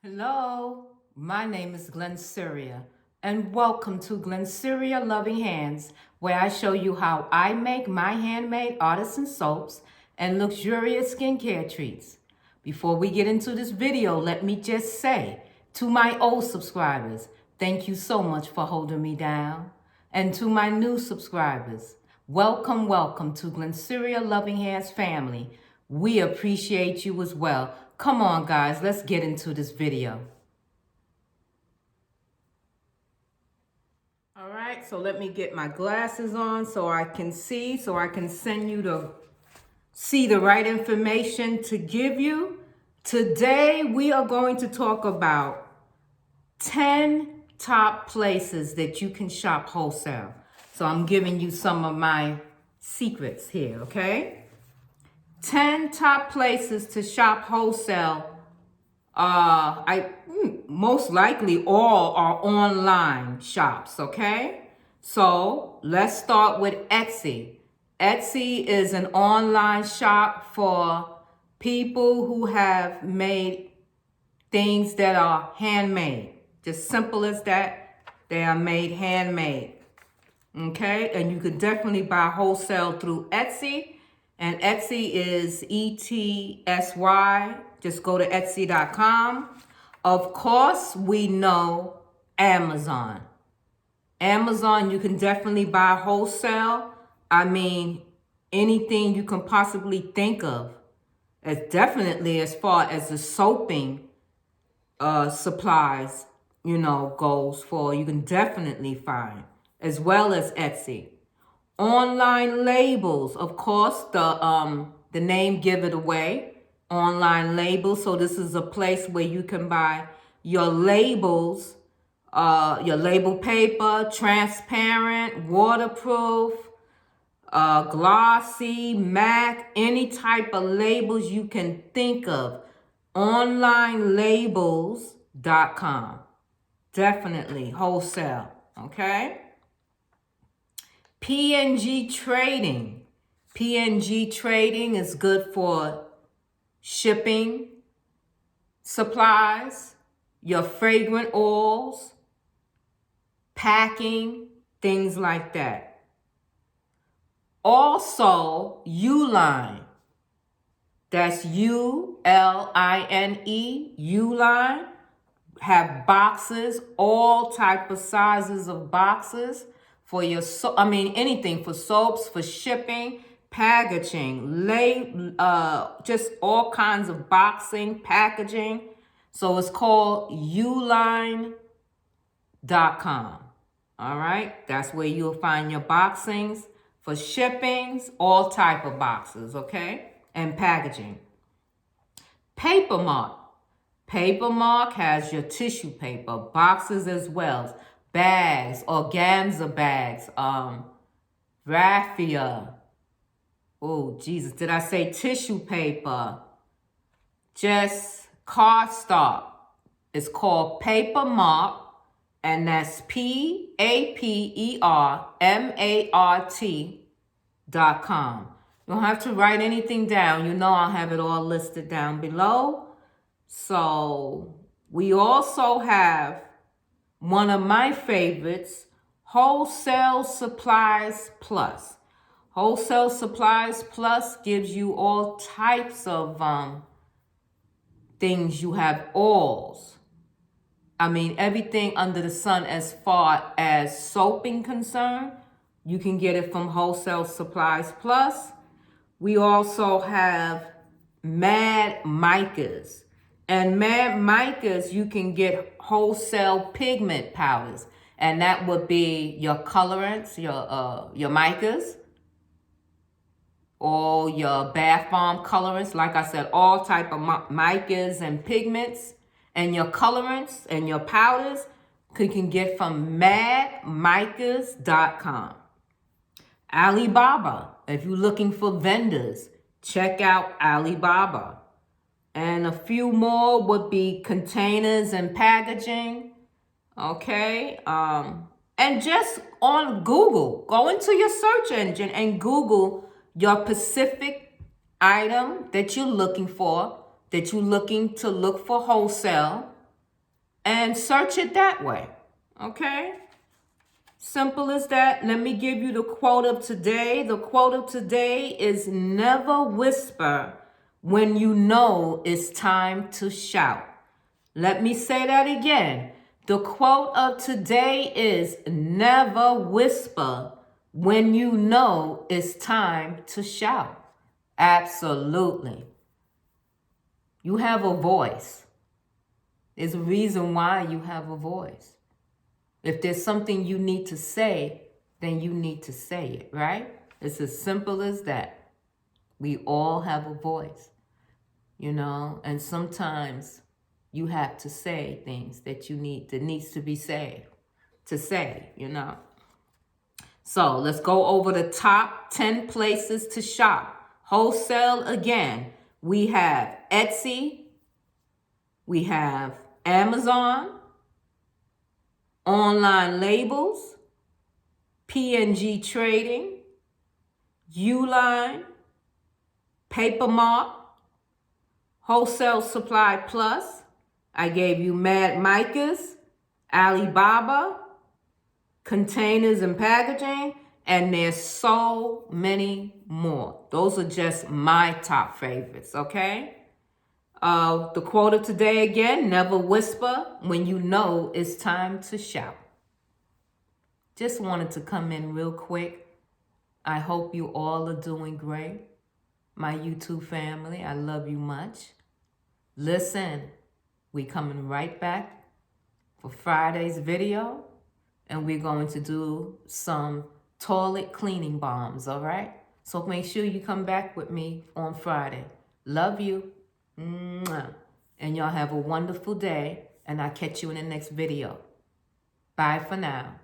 Hello, my name is Glennceria, and welcome to Glenceria Loving Hands, where I show you how I make my handmade artisan soaps and luxurious skincare treats. Before we get into this video, let me just say to my old subscribers, thank you so much for holding me down. And to my new subscribers, welcome to Glennceria Loving Hands family. We appreciate you as well. Come on, guys, let's get into this video. All right, so let me get my glasses on so I can see, so I can send you to see the right information to give you. Today, we are going to talk about 10 top places that you can shop wholesale. So I'm giving you some of my secrets here, okay? 10 top places to shop wholesale. Most likely all are online shops, okay? So let's start with Etsy. Etsy is an online shop for people who have made things that are handmade. Just simple as that. They are made handmade. Okay? And you could definitely buy wholesale through Etsy. And Etsy is ETSY. Just go to Etsy.com. Of course, we know Amazon. Amazon, you can definitely buy wholesale. I mean, anything you can possibly think of. As definitely as far as the soaping supplies, goes for, you can definitely find, as well as Etsy. Online labels, of course, the name give it away. Online labels. So this is a place where you can buy your labels, your label paper, transparent, waterproof, glossy, matte, any type of labels you can think of. Onlinelabels.com. Definitely wholesale, okay? P&G Trading. P&G Trading is good for shipping supplies, your fragrant oils, packing, things like that. Also, Uline. That's U-L-I-N-E, Uline. Have boxes, all type of sizes of boxes for your, anything for soaps, for shipping, packaging, just all kinds of boxing, packaging. So it's called uline.com. All right, that's where you'll find your boxings for shippings, all type of boxes, okay, and packaging. Papermark. Papermark has your tissue paper, boxes as well, bags, organza bags, raffia. Oh, Jesus, did I say tissue paper? Just cardstock. It's called Papermark, and that's PAPERMART.com. You don't have to write anything down. I'll have it all listed down below. So we also have one of my favorites, Wholesale Supplies Plus. Wholesale Supplies Plus gives you all types of things. You have oils. Everything under the sun as far as soaping concerned. You can get it from Wholesale Supplies Plus. We also have Mad Micas. And Mad Micas, you can get wholesale pigment powders. And that would be your colorants, your micas, or your bath bomb colorants. Like I said, all type of micas and pigments. And your colorants and your powders you can get from madmicas.com. Alibaba. If you're looking for vendors, check out Alibaba. And a few more would be containers and packaging. Okay. And just on Google, go into your search engine and Google your specific item that you're looking for, that you're looking to look for wholesale. and search it that way. Okay? Simple as that. Let me give you the quote of today. The quote of today is never whisper when you know it's time to shout. Let me say that again. The quote of today is never whisper when you know it's time to shout. Absolutely. You have a voice. There's a reason why you have a voice. If there's something you need to say, then you need to say it, right? It's as simple as that. We all have a voice, and sometimes you have to say things that needs to be said, So let's go over the top 10 places to shop. Wholesale again. We have Etsy. We have Amazon. Online Labels, P&G Trading, Uline, Papermark, Wholesale Supply Plus. I gave you Mad Micah's, Alibaba, Containers and Packaging, and there's so many more. Those are just my top favorites, okay? The quote of today again, never whisper when you know it's time to shout. Just wanted to come in real quick. I hope you all are doing great. My YouTube family, I love you much. Listen, we coming right back for Friday's video, and we're going to do some toilet cleaning bombs, all right? So make sure you come back with me on Friday. Love you. Mwah. And y'all have a wonderful day, and I'll catch you in the next video. Bye for now.